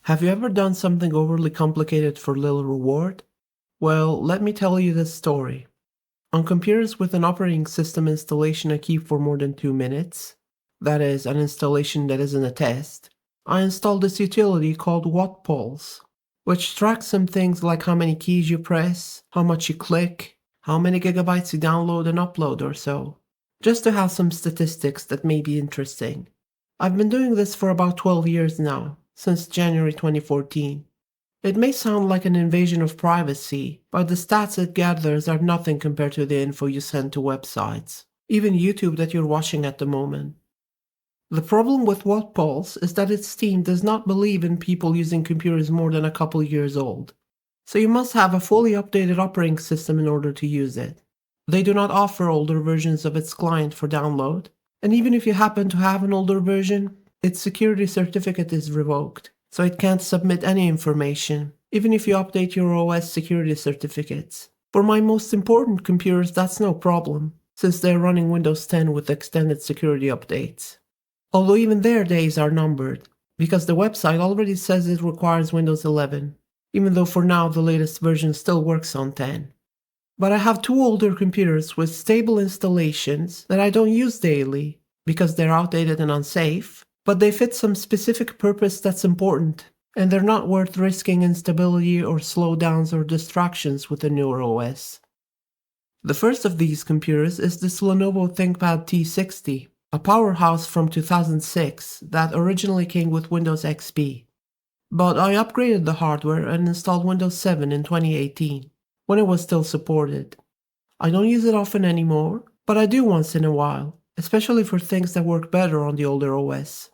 Have you ever done something overly complicated for little reward? Well, let me tell you this story. On computers with an operating system installation I keep for more than 2 minutes, that is, an installation that isn't a test, I installed this utility called WhatPulse, which tracks some things like how many keys you press, how much you click, how many gigabytes you download and upload or so, just to have some statistics that may be interesting. I've been doing this for about 12 years now, since January 2014. It may sound like an invasion of privacy, but the stats it gathers are nothing compared to the info you send to websites, even YouTube that you're watching at the moment. The problem with WhatPulse is that its team does not believe in people using computers more than a couple years old, so you must have a fully updated operating system in order to use it. They do not offer older versions of its client for download, and even if you happen to have an older version, its security certificate is revoked, so it can't submit any information, even if you update your OS security certificates. For my most important computers, that's no problem, since they're running Windows 10 with extended security updates. Although even their days are numbered, because the website already says it requires Windows 11, even though for now the latest version still works on 10. But I have two older computers with stable installations that I don't use daily, because they're outdated and unsafe, but they fit some specific purpose that's important, and they're not worth risking instability or slowdowns or distractions with a newer OS. The first of these computers is this Lenovo ThinkPad T60, a powerhouse from 2006 that originally came with Windows XP. But I upgraded the hardware and installed Windows 7 in 2018, when it was still supported. I don't use it often anymore, but I do once in a while, especially for things that work better on the older OS.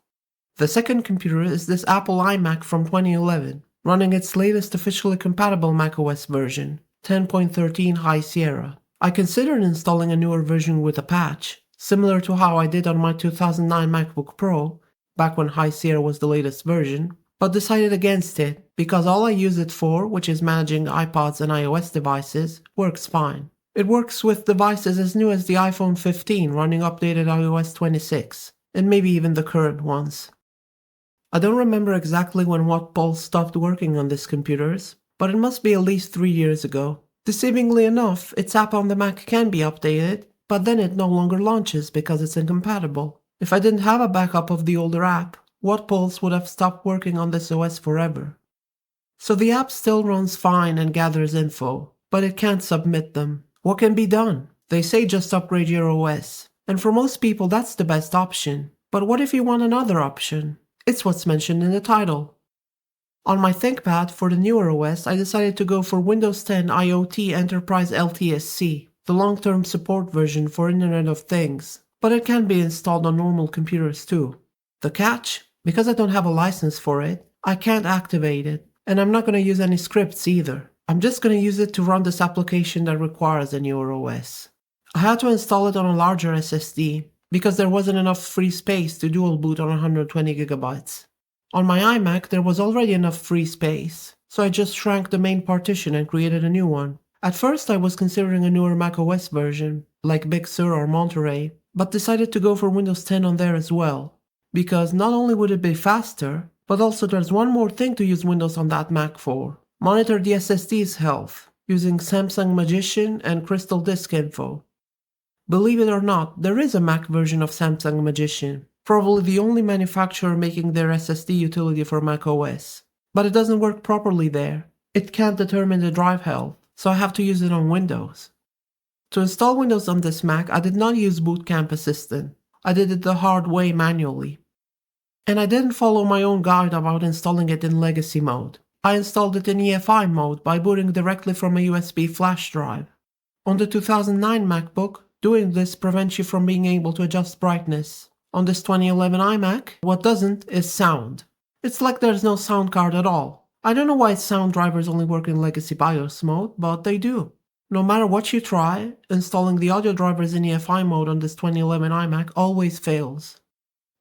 The second computer is this Apple iMac from 2011, running its latest officially compatible macOS version, 10.13 High Sierra. I considered installing a newer version with a patch, similar to how I did on my 2009 MacBook Pro, back when High Sierra was the latest version, but decided against it because all I use it for, which is managing iPods and iOS devices, works fine. It works with devices as new as the iPhone 15 running updated iOS 26, and maybe even the current ones. I don't remember exactly when WhatPulse stopped working on these computers, but it must be at least 3 years ago. Deceivingly enough, its app on the Mac can be updated, but then it no longer launches because it's incompatible. If I didn't have a backup of the older app, WhatPulse would have stopped working on this OS forever. So the app still runs fine and gathers info, but it can't submit them. What can be done? They say just upgrade your OS, and for most people that's the best option. But what if you want another option? It's what's mentioned in the title. On my ThinkPad for the newer OS, I decided to go for Windows 10 IoT Enterprise LTSC, the long-term support version for Internet of Things, but it can be installed on normal computers too. The catch? Because I don't have a license for it, I can't activate it, and I'm not going to use any scripts either. I'm just going to use it to run this application that requires a newer OS. I had to install it on a larger SSD, because there wasn't enough free space to dual boot on 120 gigabytes. On my iMac there was already enough free space, so I just shrank the main partition and created a new one. At first I was considering a newer macOS version, like Big Sur or Monterey, but decided to go for Windows 10 on there as well, because not only would it be faster, but also there's one more thing to use Windows on that Mac for. Monitor the SSD's health, using Samsung Magician and Crystal Disk Info. Believe it or not, there is a Mac version of Samsung Magician, probably the only manufacturer making their SSD utility for macOS. But it doesn't work properly there. It can't determine the drive health, so I have to use it on Windows. To install Windows on this Mac, I did not use Boot Camp Assistant. I did it the hard way manually. And I didn't follow my own guide about installing it in legacy mode. I installed it in EFI mode by booting directly from a USB flash drive. On the 2009 MacBook, doing this prevents you from being able to adjust brightness. On this 2011 iMac, what doesn't is sound. It's like there's no sound card at all. I don't know why sound drivers only work in legacy BIOS mode, but they do. No matter what you try, installing the audio drivers in EFI mode on this 2011 iMac always fails.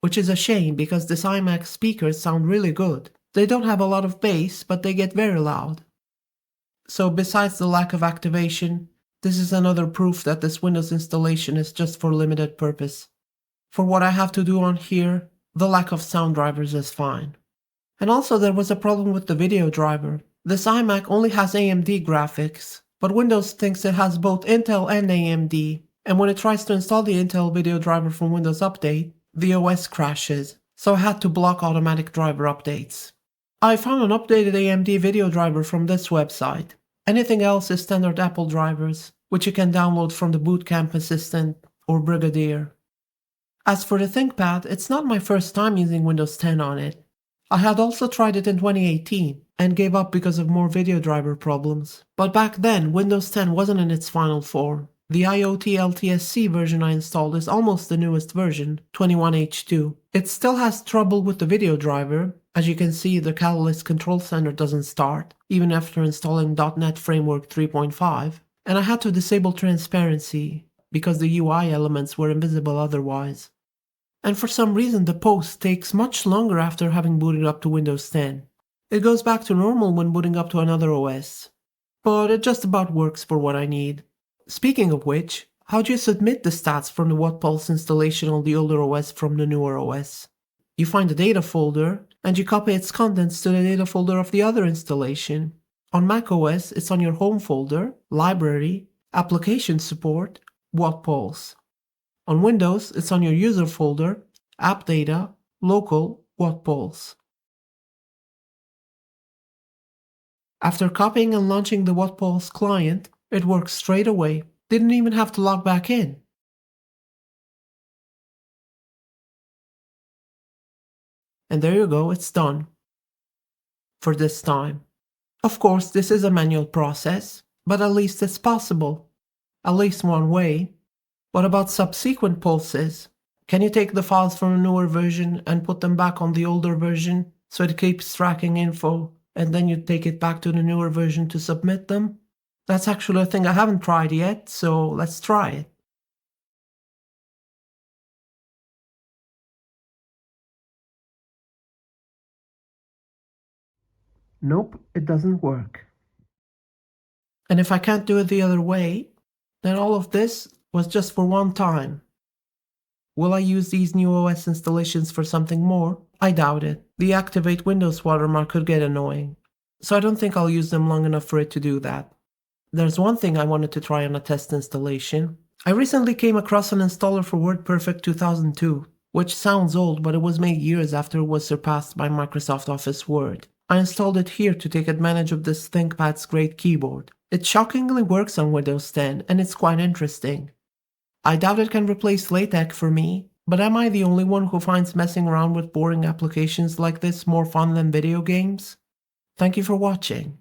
Which is a shame because this iMac speakers sound really good. They don't have a lot of bass, but they get very loud. So besides the lack of activation, this is another proof that this Windows installation is just for limited purpose. For what I have to do on here, the lack of sound drivers is fine. And also there was a problem with the video driver. This iMac only has AMD graphics, but Windows thinks it has both Intel and AMD, and when it tries to install the Intel video driver from Windows Update, the OS crashes, so I had to block automatic driver updates. I found an updated AMD video driver from this website. Anything else is standard Apple drivers, which you can download from the Boot Camp Assistant or Brigadier. As for the ThinkPad, it's not my first time using Windows 10 on it. I had also tried it in 2018 and gave up because of more video driver problems. But back then, Windows 10 wasn't in its final form. The IoT LTSC version I installed is almost the newest version, 21H2. It still has trouble with the video driver. As you can see, the Catalyst Control Center doesn't start, even after installing .NET Framework 3.5. And I had to disable transparency, because the UI elements were invisible otherwise. And for some reason the post takes much longer after having booted up to Windows 10. It goes back to normal when booting up to another OS. But it just about works for what I need. Speaking of which, how do you submit the stats from the WhatPulse installation on the older OS from the newer OS? You find the data folder, and you copy its contents to the data folder of the other installation. On macOS, it's on your Home folder, Library, Application Support, WhatPulse. On Windows, it's on your User folder, App Data, Local, WhatPulse. After copying and launching the WhatPulse client, it works straight away. Didn't even have to log back in. And there you go, it's done. For this time. Of course, this is a manual process, but at least it's possible. At least one way. What about subsequent pulses? Can you take the files from a newer version and put them back on the older version so it keeps tracking info, and then you take it back to the newer version to submit them? That's actually a thing I haven't tried yet, so let's try it. Nope, it doesn't work. And if I can't do it the other way, then all of this was just for one time. Will I use these new OS installations for something more? I doubt it. The Activate Windows watermark could get annoying, so I don't think I'll use them long enough for it to do that. There's one thing I wanted to try on a test installation. I recently came across an installer for WordPerfect 2002, which sounds old, but it was made years after it was surpassed by Microsoft Office Word. I installed it here to take advantage of this ThinkPad's great keyboard. It shockingly works on Windows 10, and it's quite interesting. I doubt it can replace LaTeX for me, but am I the only one who finds messing around with boring applications like this more fun than video games? Thank you for watching.